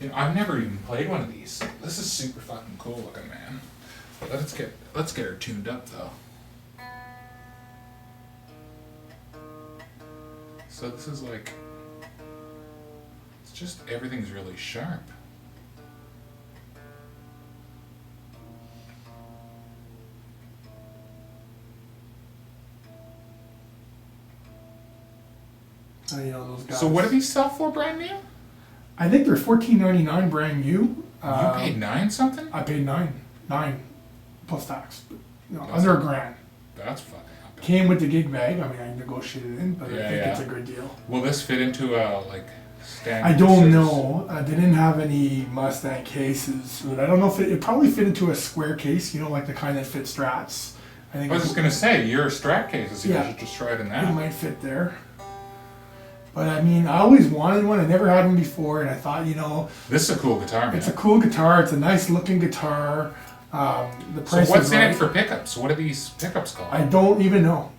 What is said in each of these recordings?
You know, I've never even played one of these. This is super fucking cool looking, man. But let's get her tuned up though. So this is like, it's just everything's really sharp. You know, those guys. So what do these sell for brand new? I think they're $14.99 brand new. You paid $9 something? I paid $9 plus tax. You know, That's under $1,000. That's fucking up. Came with the gig bag. I mean, I negotiated in, but I think Yeah. it's a good deal. Will this fit into a like standard? I don't service? know. They didn't have any Mustang cases, but I don't know if it probably fit into a square case. You know, like the kind that fit Strats. I think I was just gonna say your Strat cases. You Yeah. should just try it in it that. might fit there. But I mean, I always wanted one. I never had one before, and I thought, you know, This is a cool guitar, man. it's a cool guitar. It's a nice looking guitar. The So price what's is in right. it for pickups? What are these pickups called? I don't even know.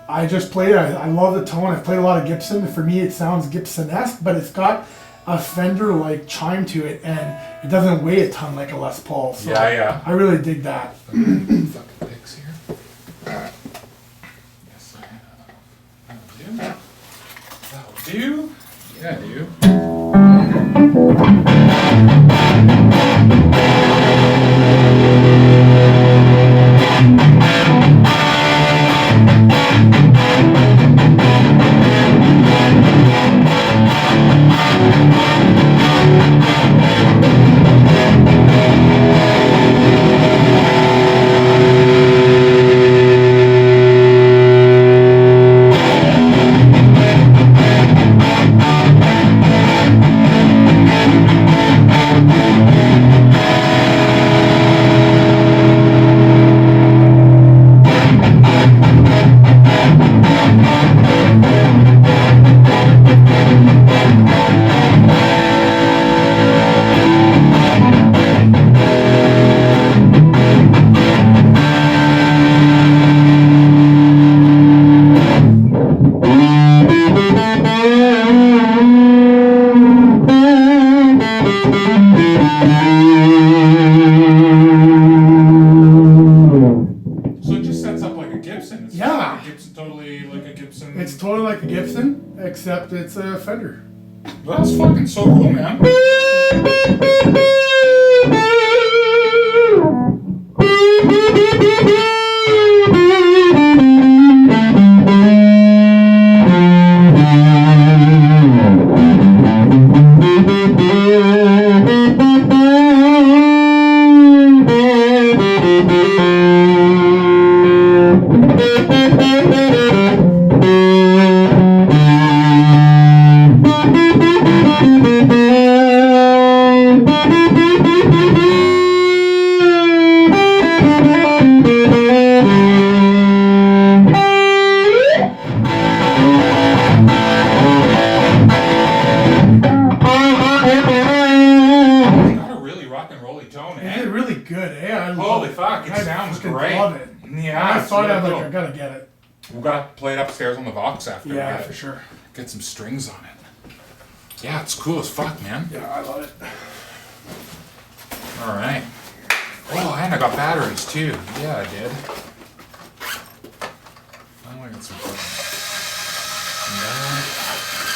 I just played it. I love the tone. I've played a lot of Gibson. For me, it sounds Gibson-esque, but it's got a Fender-like chime to it, and it doesn't weigh a ton like a Les Paul. So Yeah. I really dig that. Fucking picks here. Yes, I have. That'll do. Yeah, dude. So it just sets up like a Gibson. It's Yeah. like a Gibson, totally like a Gibson. It's totally like a Gibson, except it's a Fender. That's fucking so cool, man. Got a really rock and rolly tone, It's eh? really good, eh? I love Holy it. fuck, it I sounds fucking great. love it. Yeah, I it's thought really I was cool. like, I gotta get it. We've got to play it upstairs on the Vox after. Yeah, we for sure. Get some strings on it. Yeah, it's cool as fuck, man. Yeah, I love it. All right. Oh, and I got batteries too. Yeah, I did. Oh, I got some.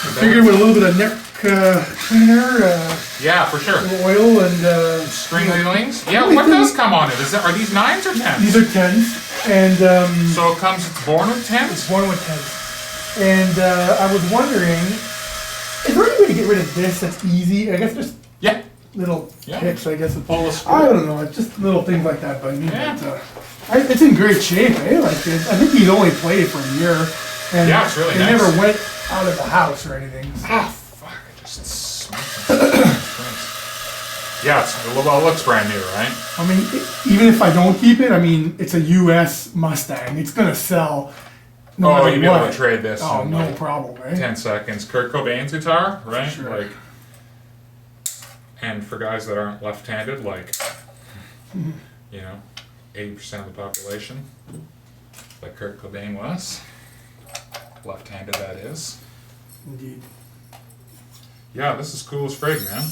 I figured with a little bit of neck cleaner, Yeah, for sure. oil, and String oilings? Yeah, what does come on it? Are these 9s or 10s? these are 10s, and So it's born with 10s? it's one with 10s. And I was wondering, is there any way to get rid of this that's easy? I guess just Yeah. little Yeah. picks, I guess. Pull the screw. I don't know, it's just little things like that, but I mean, Yeah. it's in great shape, eh? Like, I think he's only played for a year, and Yeah, it's really he nice. never went out of the house or anything. So. Ah, fuck, I just smoked it. Yeah, well, it looks brand new, right? I mean, even if I don't keep it, I mean, it's a U.S. Mustang. It's gonna sell no Oh, matter you'd be what. able to trade this Oh, in no like problem, right? 10 seconds. Kurt Cobain's guitar, right? sure. Like, and for guys that aren't left-handed, like, you know, 80% of the population, like Kurt Cobain was. Left-handed, that is. Indeed. Yeah, this is cool as frig, man.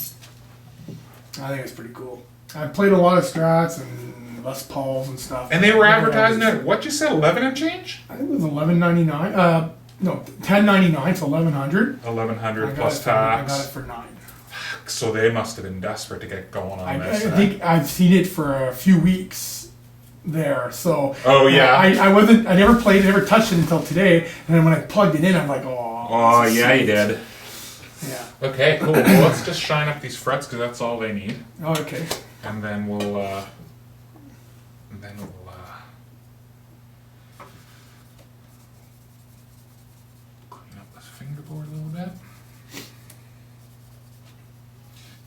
I think it's pretty cool. I played a lot of Strats and Les Pauls and stuff. And they were advertising at, what you said, 11 and change? I think it was $11.99. No, $10.99, so $1,100. $1,100 plus I got tax. it for $9. So they must have been desperate to get going on I this. think I've seen it for a few weeks there. So Oh, yeah. I never played it, never touched it until today. And then when I plugged it in, I'm like, oh. Oh, this is yeah, you sweet. did. Yeah. Okay, cool. Well, let's just shine up these frets because that's all they need. Oh, okay. And then we'll clean up this fingerboard a little bit.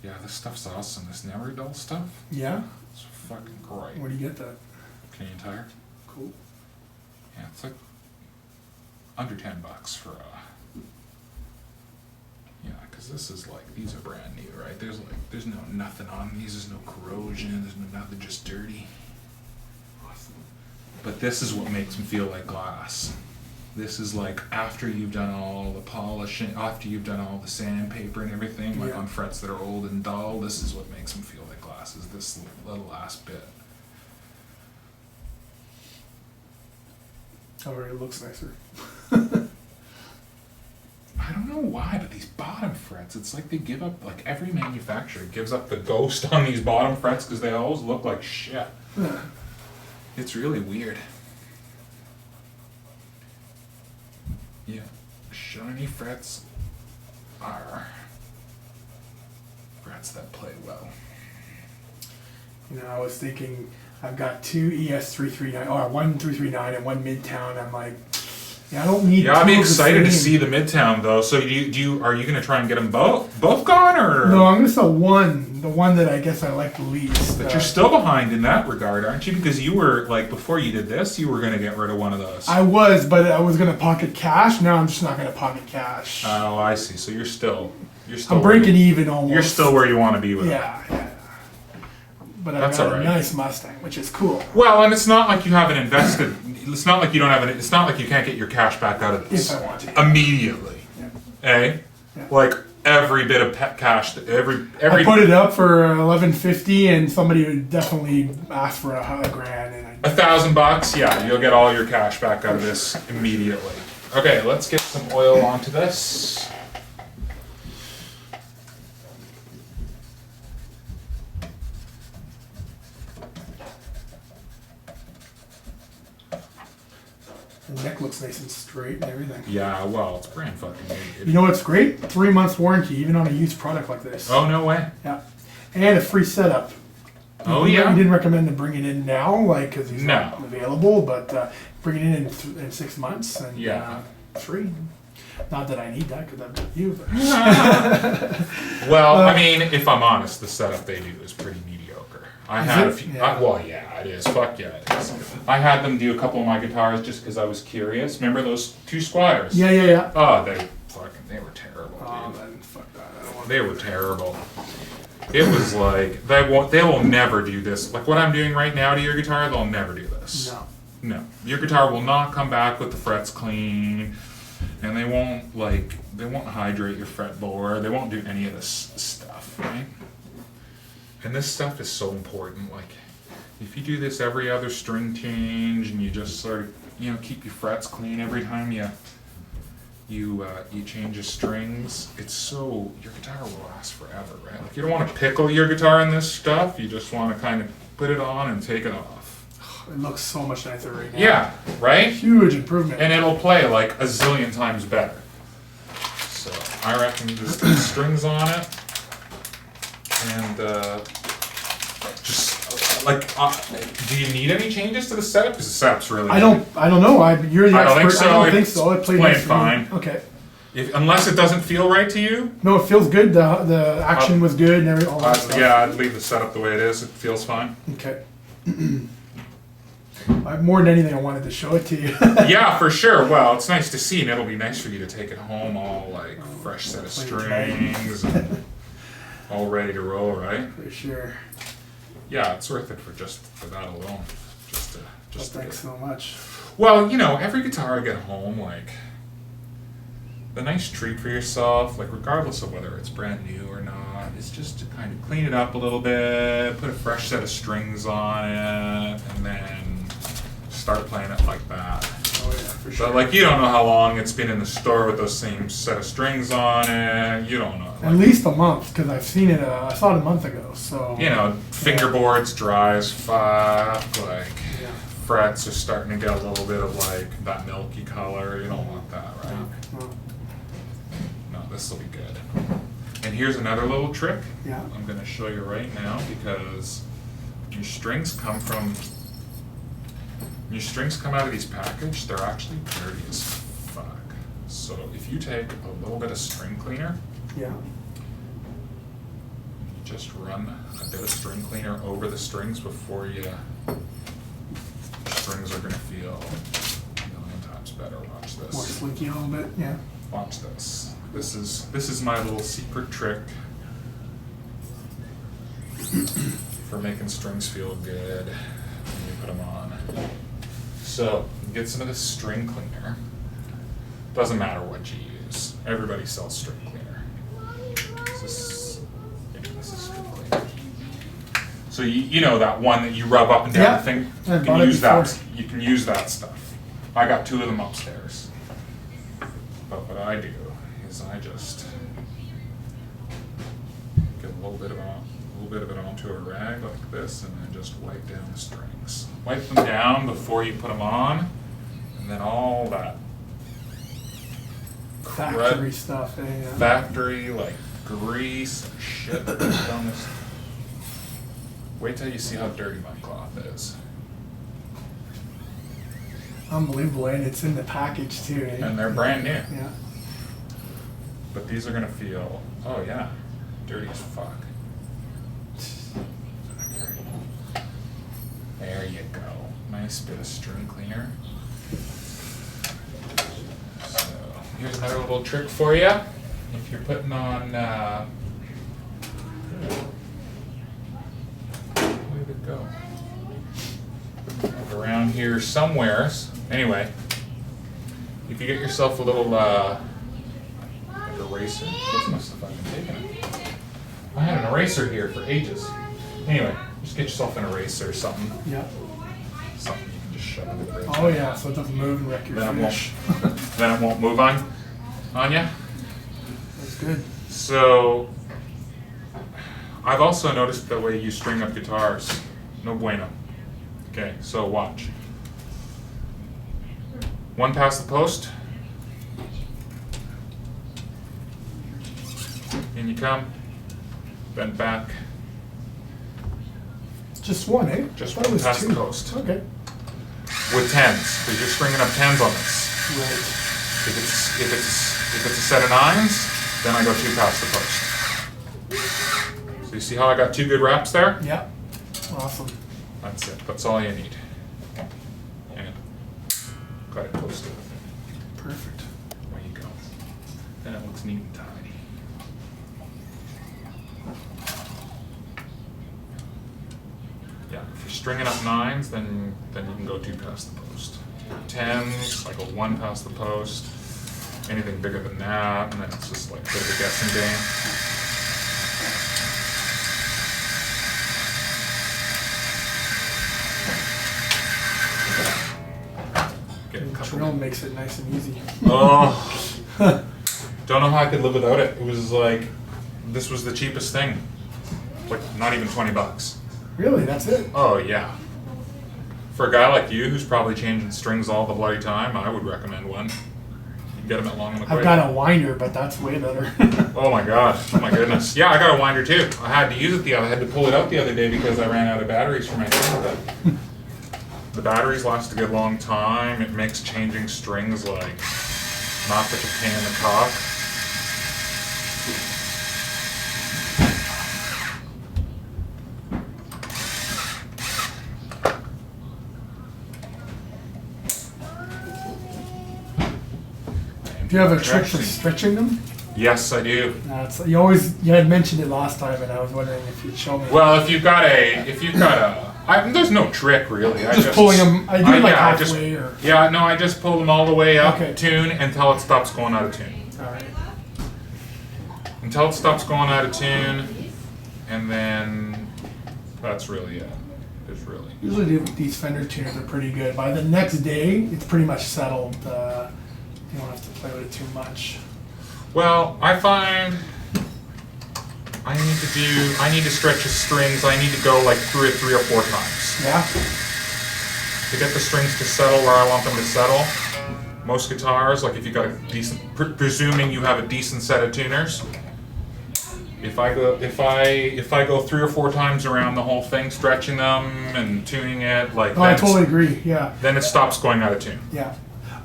Yeah, this stuff's awesome. This Never Dull stuff. Yeah. It's fucking great. Where do you get that? Canadian Tire. Cool. Yeah, it's like under $10 for yeah, because this is like, these are brand new, right? There's no nothing on these. There's no corrosion. There's no nothing, just dirty. Awesome. But this is what makes them feel like glass. This is like after you've done all the polishing, after you've done all the sandpaper and everything, like Yeah. on frets that are old and dull, this is what makes them feel like glass, is this little last bit. Oh, it looks nicer. I don't know why, but these bottom frets, it's like they give up, like every manufacturer gives up the ghost on these bottom frets because they always look like shit. It's really weird. Yeah, shiny frets are frets that play well. You know, I was thinking I've got two ES339, or one 339 and one Midtown. I'm like, yeah, I don't need. Yeah, I'd two be of the excited to same. see the Midtown though. So are you going to try and get them both gone, or No, I'm gonna sell one, the one that I guess I like the least. But you're still behind in that regard, aren't you? Because you were like, before you did this, you were going to get rid of one of those. I was, but I was gonna pocket cash. Now I'm just not gonna pocket cash. Oh, I see. So you're still I'm breaking even almost. You're still where you want to be with it. Yeah. But I've That's got all right. a nice Mustang, which is cool. Well, and it's not like you haven't invested. It's not like you don't have it. It's not like you can't get your cash back out of this If I want to. immediately. Yeah. Eh? Yeah. Like every bit of cash, every. I put it up for $11.50, and somebody would definitely ask for $1,000, and $1,000, yeah, you'll get all your cash back out of this immediately. Okay, let's get some oil onto this. the neck looks nice and straight and everything. Yeah, well, it's brand fucking new. You know what's great? 3 months warranty, even on a used product like this. Oh, no way. Yeah, and a free setup. Oh, We yeah. didn't recommend to bring it in now, like, because he's No. not available, but bring it in 6 months and Yeah. free. Not that I need that because I've got you. But Well, I mean, if I'm honest, the setup they do is pretty mediocre. I Is had it? a few. Yeah. Well, yeah, it is. Fuck yeah, it is. I had them do a couple of my guitars just because I was curious. Remember those two Squires? yeah. Oh, they were terrible, Oh, dude. then fuck that. I don't want They were terrible. It was like they will never do this. Like what I'm doing right now to your guitar, they'll never do this. No. No, your guitar will not come back with the frets clean, and they won't hydrate your fretboard. They won't do any of this stuff, right? And this stuff is so important. Like, if you do this every other string change, and you just sort of keep your frets clean every time you change your strings, your guitar will last forever, right? Like you don't want to pickle your guitar in this stuff. You just want to kind of put it on and take it off. It looks so much nicer right now. Yeah, right? Huge improvement. And it'll play like a zillion times better. So I reckon just put strings on it, and do you need any changes to the setup? Because the setup's really I don't know. You're the I don't expert. think so. I don't think It's so. It played playing nice for me. fine. Okay. Unless it doesn't feel right to you. No, it feels good. The action was good and everything. All that stuff. Yeah, I'd leave the setup the way it is. It feels fine. Okay. More than anything, I wanted to show it to you. Yeah, for sure. Well, it's nice to see, and it'll be nice for you to take it home all like fresh set of strings and all ready to roll, right? For sure. Yeah, it's worth it for that alone. Just Thanks so much. Well, every guitar I get home, like the nice treat for yourself, like regardless of whether it's brand new or not, is just to kind of clean it up a little bit, put a fresh set of strings on it, and then start playing it like that. Oh yeah, for sure. But like, you don't know how long it's been in the store with those same set of strings on it. You don't know. At Like, least a month, because I've seen it. I saw it a month ago. So you know, fingerboards dry as fuck. Like, Yeah. frets are starting to get a little bit of like that milky color. You don't want that, right? No. No, this will be good. And here's another little trick. Yeah. I'm going to show you right now, because your strings come from. Your strings come out of these packages, they're actually dirty as fuck. So if you take a little bit of string cleaner, Yeah. just run a bit of string cleaner over the strings before your strings are gonna feel a million times better. Watch More this. slinky a little bit. Yeah. Watch this. This is my little secret trick for making strings feel good when you put them on. So, get some of this string cleaner. Doesn't matter what you use. Everybody sells string cleaner. This is string cleaner. So you know that one that you rub up and down Yeah, the thing? I You bought can it use that. before. You can use that stuff. I got 2 of them upstairs. But what I do is I just get a little bit of it onto a rag like this, and then just wipe down the strings. Wipe them down before you put them on, and then all that Factory stuff. Yeah. factory like grease and shit that goes down this. Wait till you see how dirty my cloth is. Unbelievable, and it's in the package too. Eh? And they're brand new. Yeah. But these are gonna feel, oh yeah, dirty as fuck. There you go. Nice bit of string cleaner. So here's another little trick for you. If you're putting on, where did it go? Like around here somewheres. Anyway, if you get yourself a little like eraser, kids must have fucking taken it. I had an eraser here for ages. Anyway, just get yourself an eraser or something. Yeah. Something you can just shove in the fridge. Oh yeah, so it doesn't move and wreck your Then it finish. won't. Then it won't move on you. That's good. So I've also noticed the way you string up guitars. No bueno. Okay, so watch. 1 past the post. In you come. Bend back. Just one, eh? Just I thought it one was past the 2. post. Okay. With 10s, because you're stringing up 10s on this. Right. If it's a set of 9s, then I go 2 past the post. So you see how I got 2 good wraps there? Yeah. Awesome. That's it. That's all you need. And got it posted. Perfect. There you go. Then it looks neat and tidy. Yeah, if you're stringing up 9s, then you can go 2 past the post. 10s, I go 1 past the post. Anything bigger than that, and then it's just like a bit of a guessing game. Get a The couple. drill makes it nice and easy. Oh, don't know how I could live without it. It was like, this was the cheapest thing. Like, not even $20. Really? That's it? Oh, yeah. For a guy like you, who's probably changing strings all the bloody time, I would recommend one. You can get them at Long and McQuaid. I've got a winder, but that's way better. Oh my god. Oh my goodness. Yeah, I got a winder too. I had to use it I had to pull it out the other day because I ran out of batteries for my thing. But the batteries last a good long time. It makes changing strings like not such a pain in the cock. Do you have a trick for Actually- stretching them? Yes, I do. You had mentioned it last time, and I was wondering if you'd show me. Well, if you've got there's no trick really. I just pulling them. I do like yeah, halfway or. Yeah, no, I just pull them all the way up, Okay. tune until it stops going out of tune. Alright. Until it stops going out of tune, and then that's really it. There's really. Usually these Fender tuners are pretty good. By the next day, it's pretty much settled. You don't have to play with it too much. Well, I find I need to stretch the strings. I need to go like through it 3 or 4 times. Yeah? To get the strings to settle where I want them to settle. Most guitars, like if you got a decent, presuming you have a decent set of tuners, if I go 3 or 4 times around the whole thing, stretching them and tuning it, like Oh, I totally agree. Yeah. then it stops going out of tune. Yeah.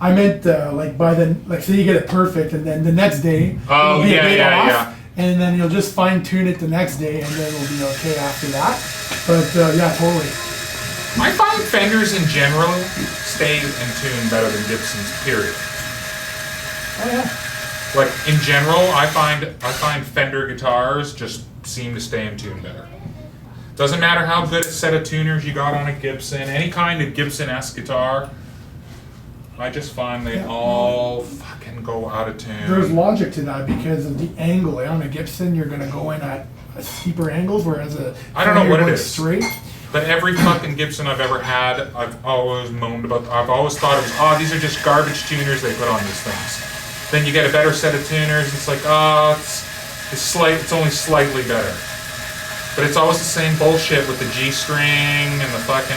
I meant like say you get it perfect, and then the next day Oh, it'll be a bit yeah, off, yeah. and then you'll just fine tune it the next day, and then it'll be okay after that. But yeah, totally. I find Fenders in general stay in tune better than Gibsons, period. Oh yeah. Like in general, I find Fender guitars just seem to stay in tune better. Doesn't matter how good a set of tuners you got on a Gibson, any kind of Gibson-esque guitar, I just find they all fucking go out of tune. There's logic to that because of the angle. On a Gibson, you're gonna go in at steeper angles, whereas I don't know what it goes is. straight. But every fucking Gibson I've ever had, I've always moaned about. I've always thought it was, these are just garbage tuners they put on these things. Then you get a better set of tuners, it's like, it's only slightly better. But it's always the same bullshit with the G string and the fucking,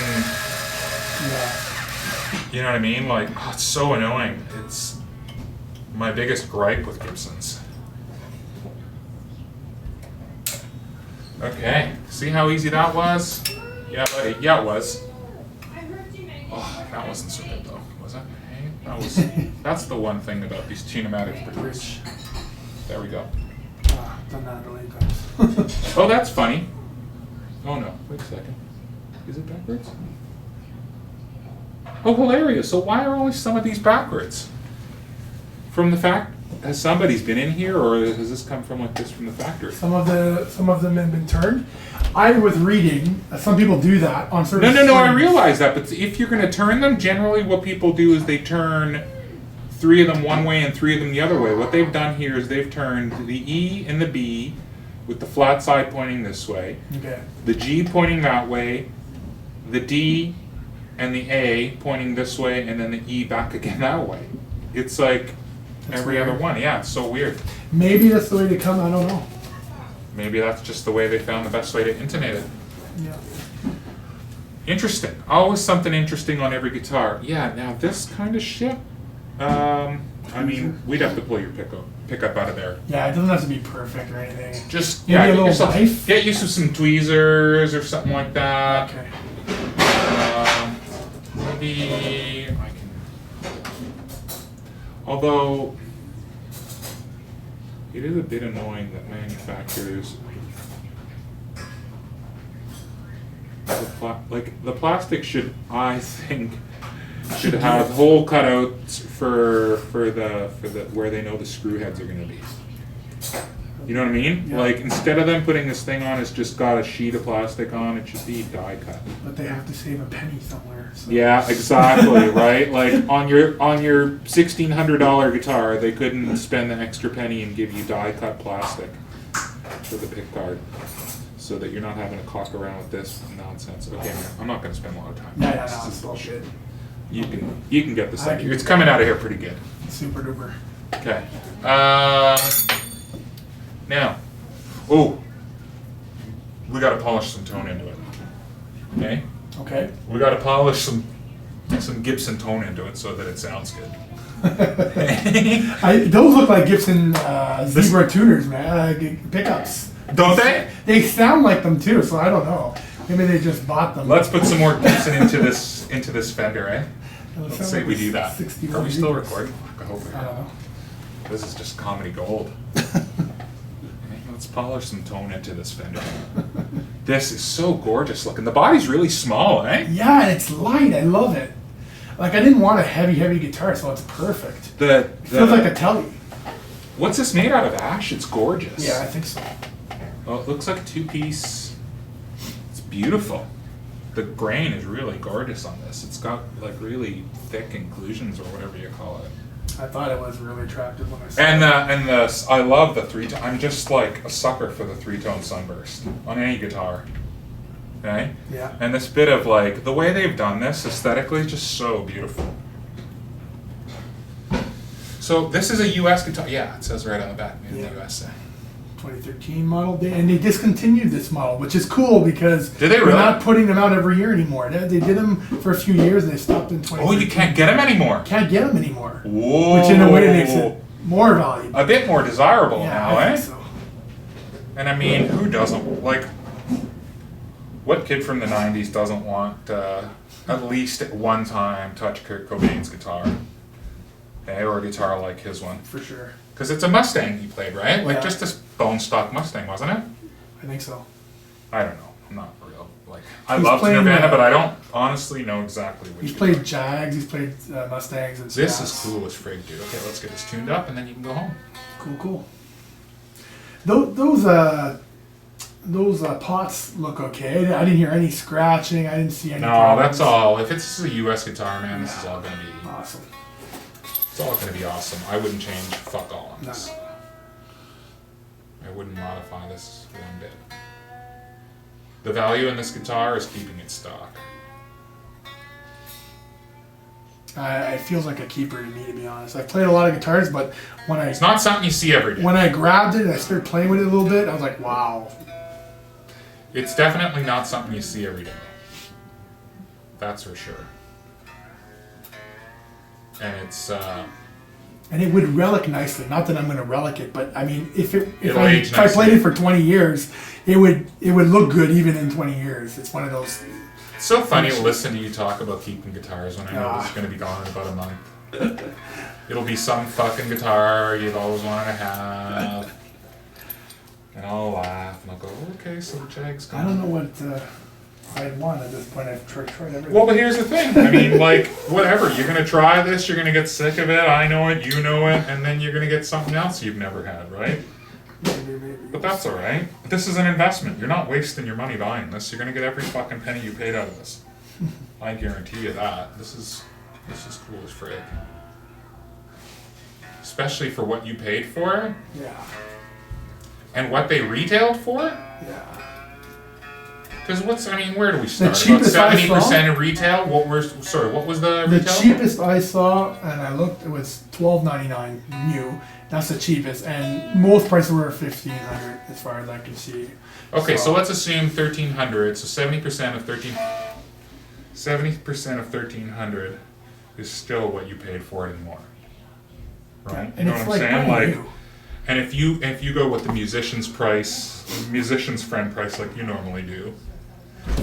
Yeah. you know what I mean? Like, it's so annoying. It's my biggest gripe with Gibsons. Okay, see how easy that was? Yeah, buddy. Yeah, it was. Oh, that wasn't so good though, was it? Hey, that was. That's the one thing about these tunematics produce. There we go. Done that a million times. Oh, that's funny. Oh no, wait a second. Is it backwards? Oh, hilarious. So why are only some of these backwards? From the fact, has somebody's been in here, or has this come from like this from the factory? Some of them have been turned. I was reading. Some people do that on certain. No. I strings. realize that, but if you're going to turn them, generally what people do is they turn 3 of them one way and 3 of them the other way. What they've done here is they've turned the E and the B with the flat side pointing this way, Okay. the G pointing that way, the D and the A pointing this way, and then the E back again that way. It's like That's every weird. other one. Yeah, it's so weird. Maybe that's the way to come. I don't know. Maybe that's just the way they found the best way to intonate it. Yeah. Interesting. Always something interesting on every guitar. Yeah, now this kind of shit, I mean, we'd have to pull your pickup out of there. Yeah. It doesn't have to be perfect or anything. Just, Maybe a get little yourself, knife? get used to some tweezers or something like that. Okay. Maybe I can, although it is a bit annoying that manufacturers, the plastic should, I think, should have hole cutouts for the where they know the screw heads are going to be. You know what I mean? Yeah. Like instead of them putting this thing on, it's just got a sheet of plastic on. It should be die cut. But they have to save a penny somewhere. So. Yeah, exactly. Right? Like on your $1,600 guitar, they couldn't spend the extra penny and give you die cut plastic for the pick guard, so that you're not having to cock around with this nonsense. Okay, I'm not going to spend a lot of time. Yeah, This no, is it's bullshit. You can get this I out. can It's do coming that. out of here pretty good. Super duper. Okay. Now, we got to polish some tone into it. Okay. Okay. We got to polish some Gibson tone into it so that it sounds good. Those look like Gibson Zebra tuners, man. Pickups. Don't they? They sound like them too, so I don't know. Maybe they just bought them. Let's put some more Gibson into this Fender, eh? Those Let's sound say like we do that. 61 Are we still Zebras. recording? Fuck, I hope we I are. don't know. This is just comedy gold. Okay, let's polish some tone into this Fender. This is so gorgeous looking. The body's really small, eh? Yeah, and it's light. I love it. Like, I didn't want a heavy guitar, so it's perfect. It It feels like a Telly. What's this made out of? Ash? It's gorgeous. Yeah, I think so. Oh, it looks like a 2-piece. It's beautiful. The grain is really gorgeous on this. It's got like really thick inclusions or whatever you call it. I thought it was really attractive when I saw And it. I love the three-tone. I'm just like a sucker for the three-tone sunburst on any guitar. Okay? Yeah. And this bit of like, the way they've done this aesthetically is just so beautiful. So this is a US guitar. Yeah, it says right on the back, made in the USA. 2013 model, and they discontinued this model, which is cool because Did they they're really? not putting them out every year anymore. They did them for a few years, and they stopped in 2013. Oh, you can't get them anymore. Can't get them anymore. Whoa. Which in a way makes it more valuable. A bit more desirable now, I eh? think so. And I mean, who doesn't, like, what kid from the 90s doesn't want at least at one time touch Kurt Cobain's guitar? Okay, or a guitar like his one. For sure. Because it's a Mustang he played, right? Like Yeah. just this bone stock Mustang, wasn't it? I think so. I don't know. I'm not real. Like, I He's love playing, Nirvana, but I don't honestly know exactly which He's guitar. played Jags, he's played Mustangs and This Strats. is cool as frig, dude. Okay, let's get this tuned up and then you can go home. Cool. Those pots look okay. I didn't hear any scratching. I didn't see any No, problems. that's all. If it's a US guitar, man, this is all gonna be Awesome. it's all gonna be awesome. I wouldn't change fuck all on No. this. I wouldn't modify this one bit. The value in this guitar is keeping it stock. It feels like a keeper to me, to be honest. I've played a lot of guitars, but when It's not something you see every day. I grabbed it and I started playing with it a little bit, I was like, wow. It's definitely not something you see every day. That's for sure. And it's And it would relic nicely. Not that I'm going to relic it, but I mean, if It'll I age played nicely. it for 20 years, it would look good even in 20 years. It's one of those. It's so funny to listen to you talk about keeping guitars when I know this is going to be gone in about a month. It'll be some fucking guitar you've always wanted to have. And I'll laugh and I'll go, okay, so the Jag's gone. I don't know what I'd want at this point. I've tried everything. Well, but here's the thing. I mean, like, whatever. You're going to try this, you're going to get sick of it, I know it, you know it, and then you're going to get something else you've never had, right? Maybe. But that's all right. This is an investment. You're not wasting your money buying this. You're gonna get every fucking penny you paid out of this. I guarantee you that. This is cool as frig. Especially for what you paid for it Yeah. and what they retailed for it. Yeah. Because where do we start? About cheapest I 70% of retail. What was the The retail? cheapest I saw, and I looked, it was $12.99 new. That's the cheapest, and most prices were $1,500 as far as I can see. Okay, so let's assume 1,300. So 70% of 1,300 is still what you paid for it and more. Right? And You know it's what I'm like saying? brand Like, new. and if you go with the musician's friend price like you normally do,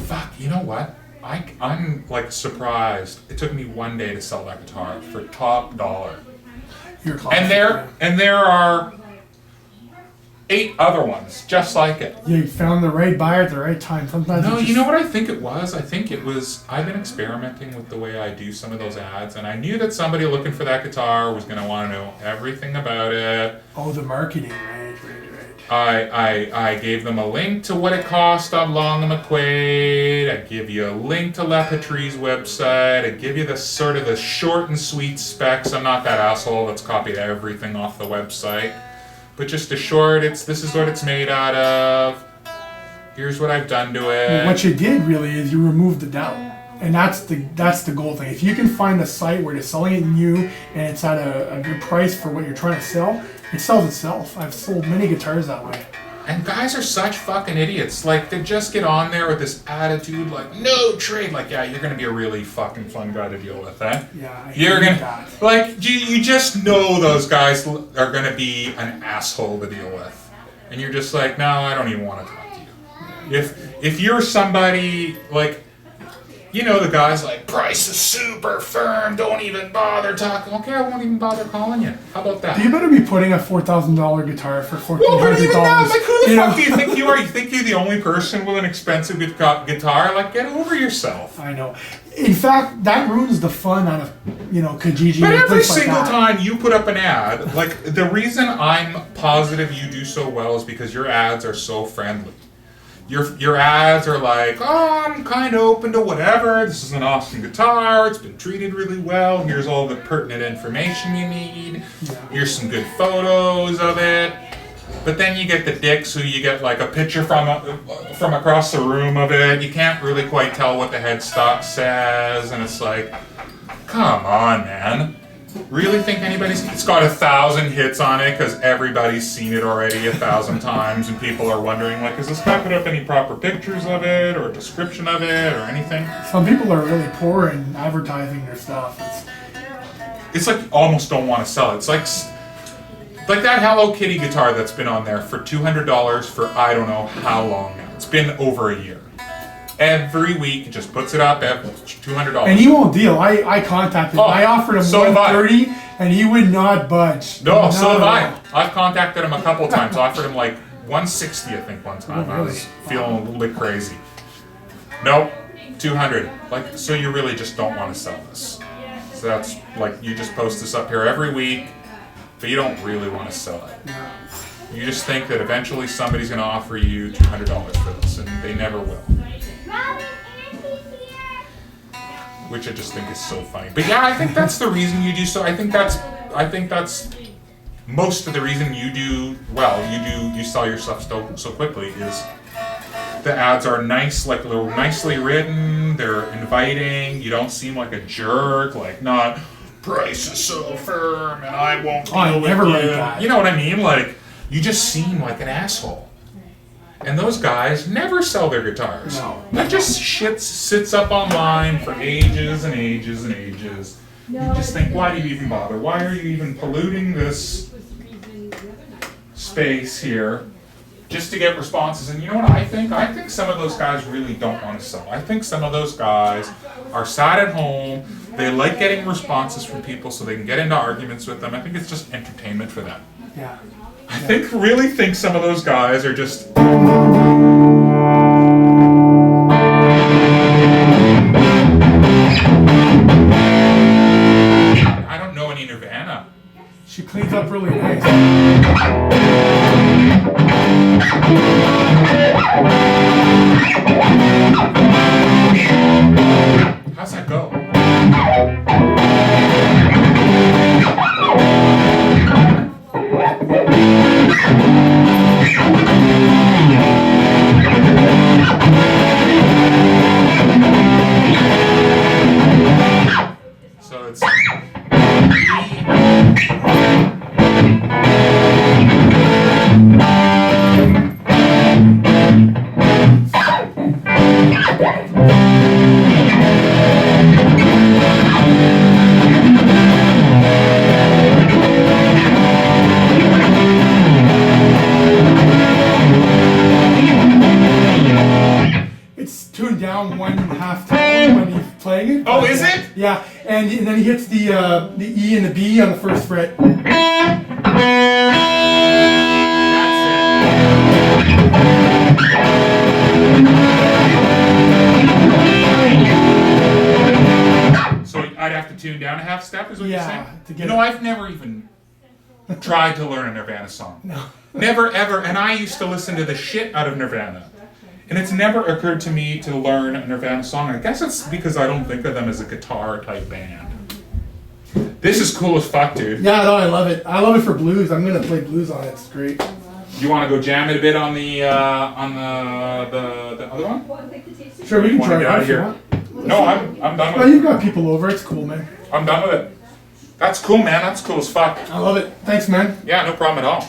fuck, you know what? I'm like surprised. It took me one day to sell that guitar for top dollar. Your classic, And there are 8 other ones just like it. You found the right buyer at the right time. Sometimes No, it just, you know what I think it was? I think it was, I've been experimenting with the way I do some of those ads, and I knew that somebody looking for that guitar was going to want to know everything about it. Oh, the marketing, right. I gave them a link to what it cost on Long and McQuaid. I give you a link to Le Patry's website. I give you the sort of the short and sweet specs. I'm not that asshole that's copied everything off the website. But just a short, this is what it's made out of. Here's what I've done to it. Well, what you did really is you removed the doubt, and that's the goal thing. If you can find a site where they're selling it new and it's at a good price for what you're trying to sell, it sells itself. I've sold many guitars that way. And guys are such fucking idiots. Like, they just get on there with this attitude, like, no trade. Like, yeah, you're gonna be a really fucking fun guy to deal with, eh? Yeah, You're hate gonna, that. like, you just know those guys are gonna be an asshole to deal with. And you're just like, no, I don't even want to talk to you. If you're somebody, like, you know the guys like, price is super firm, don't even bother talking. Okay, I won't even bother calling you. How about that? You better be putting a $4,000 guitar for Well, but even now, $1,400. like, who the fuck do you think you are? You think you're the only person with an expensive guitar? Like, get over yourself. I know. In fact, that ruins the fun out of, Kijiji. But and every places like single that. time you put up an ad, like, the reason I'm positive you do so well is because your ads are so friendly. your ads are like, oh, I'm kind of open to whatever. This is an awesome guitar. It's been treated really well. Here's all the pertinent information you need. Here's some good photos of it. But then you get the dicks who you get like a picture from across the room of it. You can't really quite tell what the headstock says, and it's like, come on, man. Really think it's got 1,000 hits on it because everybody's seen it already 1,000 times, and people are wondering, like, is this guy put up any proper pictures of it or a description of it or anything? Some people are really poor in advertising their stuff. It's like you almost don't want to sell it. It's like that Hello Kitty guitar that's been on there for $200 for I don't know how long now. It's been over a year. Every week, he just puts it up at $200. And he won't deal. I contacted him. I offered him $130, and he would not budge. No, so have I. I've contacted him a couple times. I offered him like $160, I think, one time. I was feeling a little bit crazy. Nope, $200. Like, so you really just don't want to sell this. So that's like, you just post this up here every week, but you don't really want to sell it. You just think that eventually somebody's going to offer you $200 for this, and they never will. Which I just think is so funny. But yeah, I think that's the reason you do so. I think that's most of the reason you do well. You sell your stuff so quickly is the ads are nice, like a little nicely written. They're inviting. You don't seem like a jerk, like not price is so firm and I won't deal with you. You know what I mean? Like you just seem like an asshole. And those guys never sell their guitars. No. That just shit sits up online for ages and ages and ages. You just think, why do you even bother? Why are you even polluting this space here just to get responses? And you know what I think? I think some of those guys really don't want to sell. I think some of those guys are sat at home. They like getting responses from people so they can get into arguments with them. I think it's just entertainment for them. Yeah. I really think some of those guys are just... I don't know any Nirvana. She cleans up really nice. How's that go? So it's tuned down 1/2 tone when he's playing it. Oh, is it? Yeah, and then he hits the E and the B on the first fret. So I'd have to tune down a half step, is what you're saying? To get you know, I've never even tried to learn a Nirvana song. No. Never, ever. And I used to listen to the shit out of Nirvana. And it's never occurred to me to learn a Nirvana song. I guess it's because I don't think of them as a guitar-type band. This is cool as fuck, dude. Yeah, no, I love it. I love it for blues. I'm gonna play blues on it. It's great. You want to go jam it a bit on the other one? Sure, we can try it out here. No, I'm done with it. Oh, you've got people over. It's cool, man. I'm done with it. That's cool, man. That's cool as fuck. I love it. Thanks, man. Yeah, no problem at all.